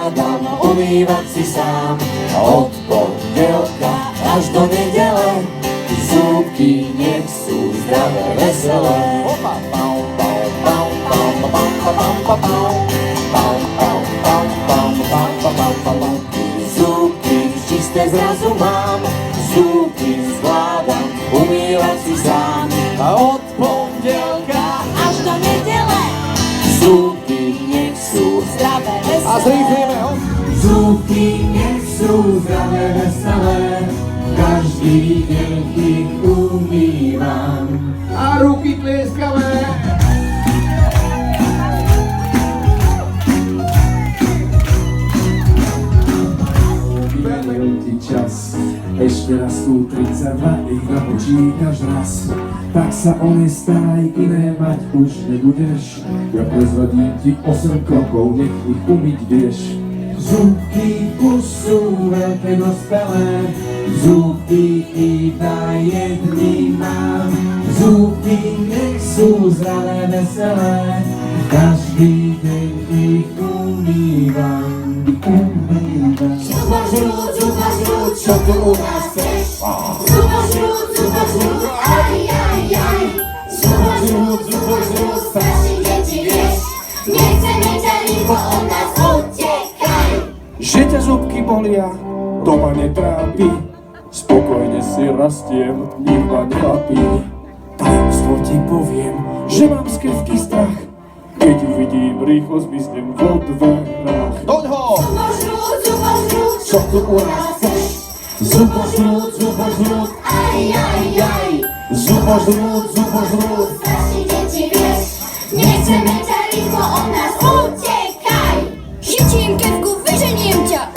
Dám umývať si sám od pondelka až do nedele. Zúbky nech sú zdravé, veselé. Zúbky čisté zrazu mám, zúbky zvládam umývať si sám od pondelka Až do nedele. zúbky nech sú Zdravé, veselé. A zrýchlíme ho. Zúbky nech sú zdravé, veselé, každý deň ich umývam. A ruky tlieskame. Vymenil ti čas, ešte raz sú 32, ich napočítaš raz. Tak sa o ne staraj, iné mať už nebudeš. Ja prezradím ti 8 krokov, nech ich umyť vieš. Zúbky už sú veľké dospelé, zúbky iba jedný mám. Zúbky nech sú zdravé, veselé, každý deň ich umývam. Zubažrút, čo tu u nás chceš? Zubažrút, aj, Zubažrút, strašný deň ti vieš, nechceme ťa rýchlo od nás utekaj. Že ťa zúbky bolia, to ma netrápi. Spokojne si rastiem, nik ma nelapí. Tajomstvo ti poviem, že mám skrvký strach. Keď ju vidím, rýchlo zmiznem vo dverách. Doňho! Zubažrút, čo tu u nás chceš? Zubažrút, aj, Zubažrút, strašný deň ti vieš, nechceme ťa rýchlo od nás utekaj. Chytím kevku, vyženiem ťa.